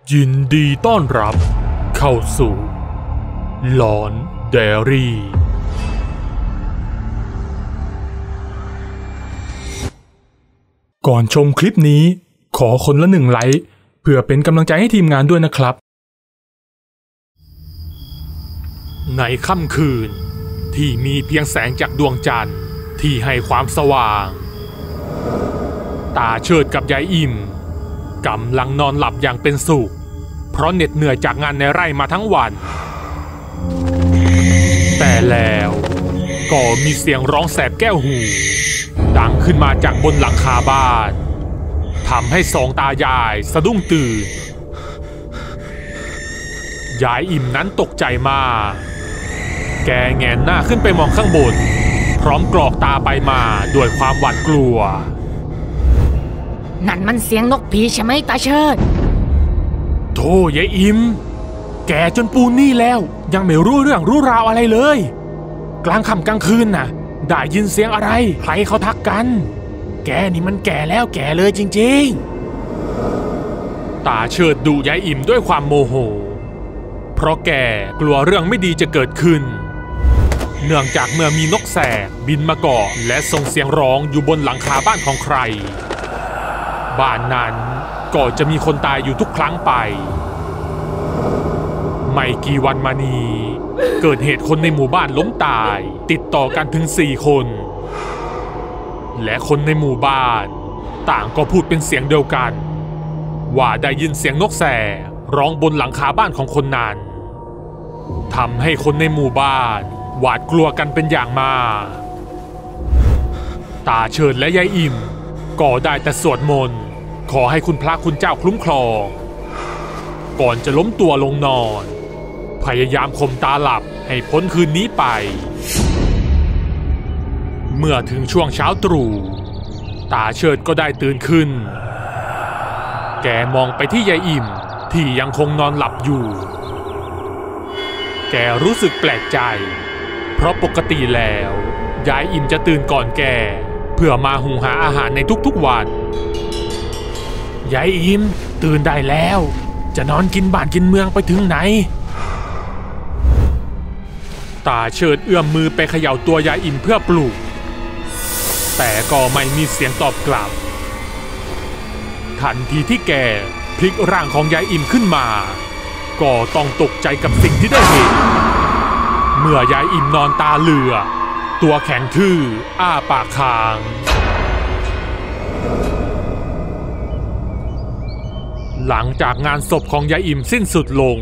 ยินดีต้อนรับเข้าสู่หลอนไดอารี่ก่อนชมคลิปนี้ขอคนละ1 ไลค์เพื่อเป็นกำลังใจให้ทีมงานด้วยนะครับในค่ำคืนที่มีเพียงแสงจากดวงจันทร์ที่ให้ความสว่างตาเชิดกับยายอิ่มกำลังนอนหลับอย่างเป็นสุขเพราะเหน็ดเหนื่อยจากงานในไร่มาทั้งวันแต่แล้วก็มีเสียงร้องแสบแก้วหูดังขึ้นมาจากบนหลังคาบ้านทำให้2 ตายายสะดุ้งตื่นยายอิ่มนั้นตกใจมากแกแงนหน้าขึ้นไปมองข้างบนพร้อมกรอกตาไปมาด้วยความหวาดกลัวนั่นมันเสียงนกผีใช่ไหมตาเชิดโธ่ยายอิ่มแกจนปูนนี่แล้วยังไม่รู้เรื่องรู้ราวอะไรเลยกลางค่ำกลางคืนน่ะได้ยินเสียงอะไรใครเขาทักกันแกนี่มันแก่แล้วแก่เลยจริงๆตาเชิดดุยายอิ่มด้วยความโมโหเพราะแกกลัวเรื่องไม่ดีจะเกิดขึ้นเนื่องจากเมื่อมีนกแสกบินมาเกาะและส่งเสียงร้องอยู่บนหลังคาบ้านของใครบ้านนั้นก็จะมีคนตายอยู่ทุกครั้งไปไม่กี่วันมานี้เกิดเหตุคนในหมู่บ้านล้มตายติดต่อกันถึง4 คนและคนในหมู่บ้านต่างก็พูดเป็นเสียงเดียวกันว่าได้ยินเสียงนกแสกร้องบนหลังคาบ้านของคนนั้นทำให้คนในหมู่บ้านหวาดกลัวกันเป็นอย่างมากตาเชิดและยายอิ่มก็ได้แต่สวดมนต์ขอให้คุณพระคุณเจ้าคุ้มครองก่อนจะล้มตัวลงนอนพยายามข่มตาหลับให้พ้นคืนนี้ไปเมื่อถึงช่วงเช้าตรู่ตาเชิดก็ได้ตื่นขึ้นแกมองไปที่ยายอิ่มที่ยังคงนอนหลับอยู่แกรู้สึกแปลกใจเพราะปกติแล้วยายอิ่มจะตื่นก่อนแกเพื่อมาหุงหาอาหารในทุกๆวันยายอิ่มตื่นได้แล้วจะนอนกินบ้านกินเมืองไปถึงไหนตาเชิดเอื้อมมือไปเขย่าตัวยายอิ่มเพื่อปลุกแต่ก็ไม่มีเสียงตอบกลับทันทีที่แกพลิกร่างของยายอิ่มขึ้นมาก็ต้องตกใจกับสิ่งที่ได้เห็นเมื่อยายอิ่มนอนตาเหลือกตัวแข็งทื่ออ้าปากค้างหลังจากงานศพของยายอิ่มสิ้นสุดลง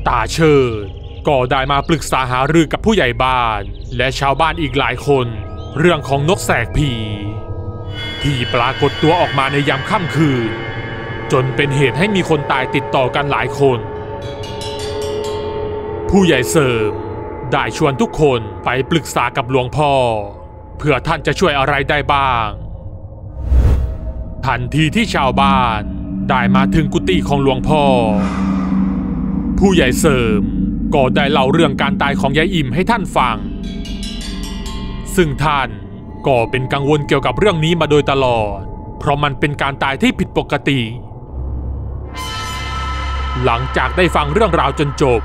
ตาเชิดก็ได้มาปรึกษาหารือกับผู้ใหญ่บ้านและชาวบ้านอีกหลายคนเรื่องของนกแสกผีที่ปรากฏตัวออกมาในยามค่ำคืนจนเป็นเหตุให้มีคนตายติดต่อกันหลายคนผู้ใหญ่เสริมได้ชวนทุกคนไปปรึกษากับหลวงพ่อเพื่อท่านจะช่วยอะไรได้บ้างทันทีที่ชาวบ้านได้มาถึงกุฏิของหลวงพ่อผู้ใหญ่เสริมก็ได้เล่าเรื่องการตายของยายอิ่มให้ท่านฟังซึ่งท่านก็เป็นกังวลเกี่ยวกับเรื่องนี้มาโดยตลอดเพราะมันเป็นการตายที่ผิดปกติหลังจากได้ฟังเรื่องราวจนจบ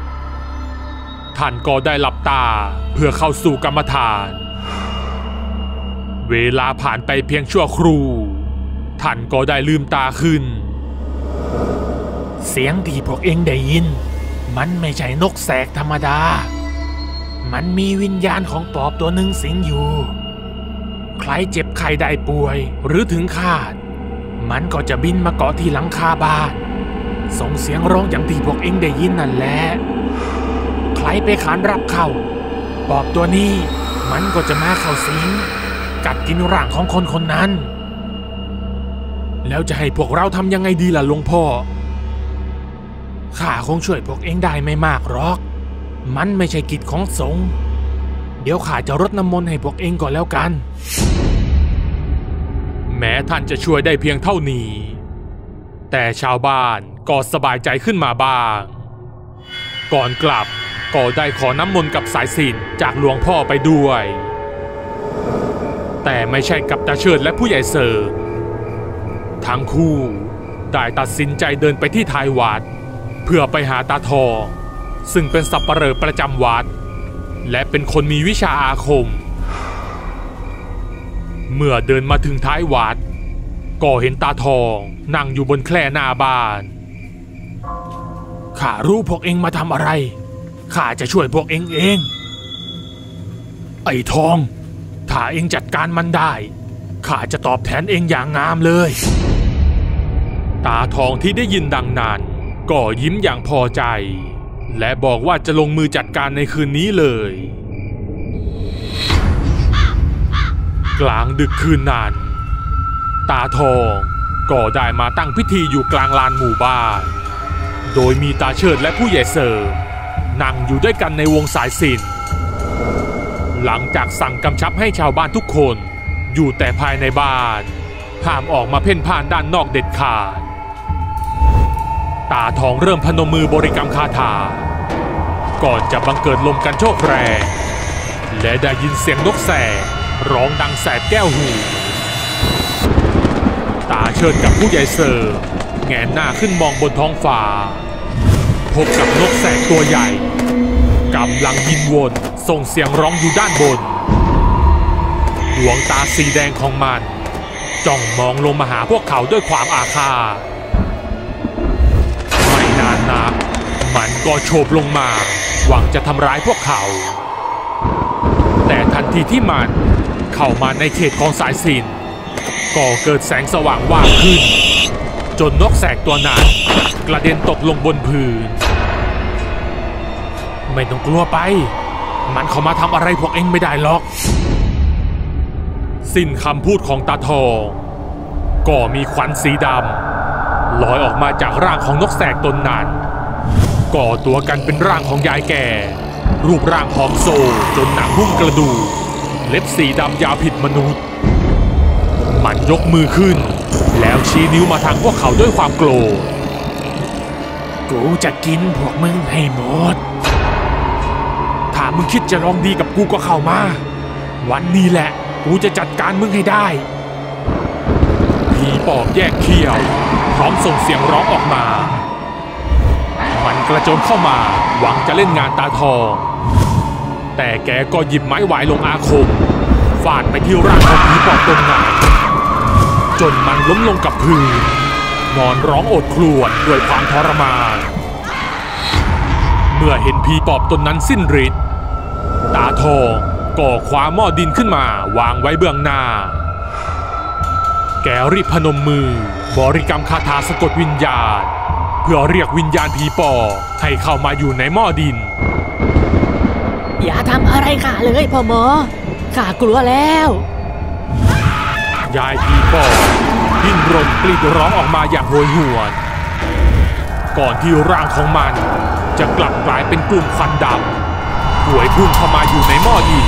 ท่านก็ได้หลับตาเพื่อเข้าสู่กรรมฐานเวลาผ่านไปเพียงชั่วครู่ท่านก็ได้ลืมตาขึ้นเสียงที่พวกเองได้ยินมันไม่ใช่นกแสกธรรมดามันมีวิญญาณของปอบตัวหนึ่งสิงอยู่ใครเจ็บไข้ได้ป่วยหรือถึงคาดมันก็จะบินมาเกาะที่หลังคาบ้านส่งเสียงร้องอย่างที่พวกเองได้ยินนั่นแหละใครไปขานรับเข้าปอบตัวนี้มันก็จะมาเข้าสิงกัดกินร่างของคนคนนั้นแล้วจะให้พวกเราทำยังไงดีล่ะหลวงพ่อข้าคงช่วยพวกเองได้ไม่มากหรอกมันไม่ใช่กิจของสงฆ์เดี๋ยวข้าจะรดน้ำมนต์ให้พวกเองก่อนแล้วกันแม้ท่านจะช่วยได้เพียงเท่านี้แต่ชาวบ้านก็สบายใจขึ้นมาบ้างก่อนกลับก็ได้ขอน้ำมนต์กับสายสิญจน์จากหลวงพ่อไปด้วยแต่ไม่ใช่กับตาเชิดและผู้ใหญ่เสริมทั้งคู่ ได้ตัดสินใจเดินไปที่ท้ายวัดเพื่อไปหาตาทองซึ่งเป็นสับปเหร่อประจำวัดและเป็นคนมีวิชาอาคมเมื่อเดินมาถึงท้ายวัดก็เห็นตาทองนั่งอยู่บนแคร่หน้าบ้านข้ารู้พวกเองมาทำอะไรข้าจะช่วยพวกเองไอ้ทองถ้าเองจัดการมันได้ข้าจะตอบแทนเองอย่างงามเลยตาทองที่ได้ยินดังนั้นก็ยิ้มอย่างพอใจและบอกว่าจะลงมือจัดการในคืนนี้เลยกลางดึกคืนนั้นตาทองก็ได้มาตั้งพิธีอยู่กลางลานหมู่บ้านโดยมีตาเชิดและผู้ใหญ่เสิร์ฟนั่งอยู่ด้วยกันในวงสายสิญจน์หลังจากสั่งกำชับให้ชาวบ้านทุกคนอยู่แต่ภายในบ้านห้ามออกมาเพ่นพ่านด้านนอกเด็ดขาดตาทองเริ่มพนมมือบริกรรมคาถาก่อนจะบังเกิดลมกันโชกแรงและได้ยินเสียงนกแสกร้องดังแสบแก้วหูตาเชิดกับผู้ใหญ่เสิร์ฟแงนหน้าขึ้นมองบนท้องฟ้าพบกับนกแสกตัวใหญ่กำลังบินวนส่งเสียงร้องอยู่ด้านบนดวงตาสีแดงของมันจ้องมองลงมาหาพวกเขาด้วยความอาฆาตไม่นานนักมันก็โฉบลงมาหวังจะทำร้ายพวกเขาแต่ทันทีที่มันเข้ามาในเขตของสายสิญจน์ก็เกิดแสงสว่างวาบขึ้นจนนกแสกตัวนั้นกระเด็นตกลงบนพื้นไม่ต้องกลัวไปมันเข้ามาทำอะไรพวกเองไม่ได้หรอกสิ้นคำพูดของตาทองก็มีควันสีดำลอยออกมาจากร่างของนกแสกตนนั้นก่อตัวกันเป็นร่างของยายแก่รูปร่างผอมโซจนหนังหุ้มกระดูกเล็บสีดำยาวผิดมนุษย์มันยกมือขึ้นแล้วชี้นิ้วมาทางพวกเขาด้วยความโกรธกูจะกินพวกมึงให้หมดถ้ามึงคิดจะลองดีกับกูก็เข้ามาวันนี้แหละกูจะจัดการมึงให้ได้ผีปอบแยกเขี้ยวพร้อมส่งเสียงร้องออกมามันกระโจนเข้ามาหวังจะเล่นงานตาทองแต่แกก็หยิบไม้หวายลงอาคมฟาดไปที่ร่างของผีปอบตนนั้นจนมันล้มลงกับพื้นนอนร้องโอดครวญด้วยความทรมานเมื่อเห็นผีปอบตนนั้นสิ้นฤทธิ์ตาทองก็คว้าหม้อดินขึ้นมาวางไว้เบื้องหน้าแกรีบพนมมือบริกรรมคาถาสะกดวิญญาณเพื่อเรียกวิญญาณผีปอบให้เข้ามาอยู่ในหม้อดินอย่าทำอะไรข้าเลยพ่อหมอข้ากลัวแล้วยายผีปอบดิ้นรนกรีดร้องออกมาอย่างโหยหวนก่อนที่ร่างของมันจะกลับกลายเป็นกลุ่มควันดำหวยพุ่งเข้ามาอยู่ในหม้อดิน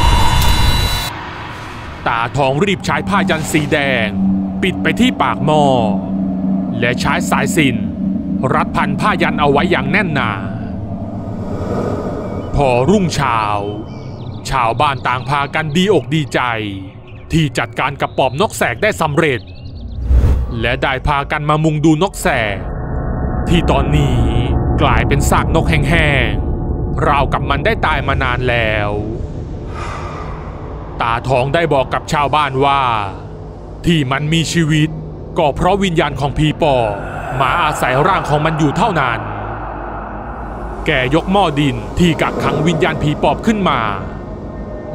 ตาทองรีบใช้ผ้ายันสีแดงปิดไปที่ปากหม้อและใช้สายสิญจน์รัดพันผ้ายันเอาไว้อย่างแน่นหนาพอรุ่งเช้าชาวบ้านต่างพากันดีอกดีใจที่จัดการกับปอบนกแสกได้สำเร็จและได้พากันมามุงดูนกแสกที่ตอนนี้กลายเป็นซากนกแห้งๆราวกับมันได้ตายมานานแล้วตาทองได้บอกกับชาวบ้านว่าที่มันมีชีวิตก็เพราะวิญญาณของผีปอบมาอาศัยร่างของมันอยู่เท่านั้นแกยกหม้อดินที่กักขังวิญญาณผีปอบขึ้นมา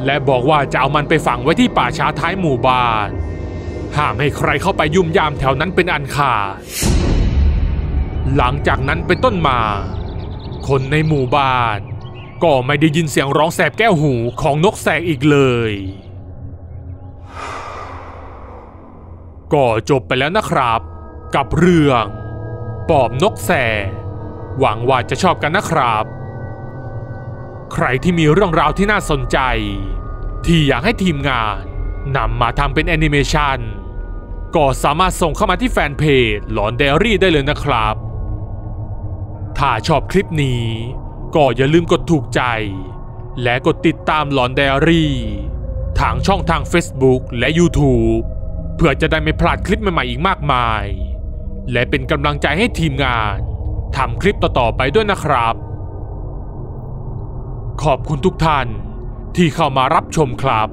และบอกว่าจะเอามันไปฝังไว้ที่ป่าช้าท้ายหมู่บ้านห้ามให้ใครเข้าไปยุ่มย่ามแถวนั้นเป็นอันขาดหลังจากนั้นเป็นต้นมาคนในหมู่บ้านก็ไม่ได้ยินเสียงร้องแสบแก้วหูของนกแสกอีกเลยก็จบไปแล้วนะครับกับเรื่องปอบนกแสกหวังว่าจะชอบกันนะครับใครที่มีเรื่องราวที่น่าสนใจที่อยากให้ทีมงานนำมาทำเป็นแอนิเมชันก็สามารถส่งเข้ามาที่แฟนเพจหลอนไดอารี่ได้เลยนะครับถ้าชอบคลิปนี้ก็อย่าลืมกดถูกใจและกดติดตามหลอนไดอารี่ทางช่องทาง Facebook และ YouTube เพื่อจะได้ไม่พลาดคลิปใหม่ๆอีกมากมาย และเป็นกำลังใจให้ทีมงานทำคลิปต่อๆไปด้วยนะครับ ขอบคุณทุกท่านที่เข้ามารับชมครับ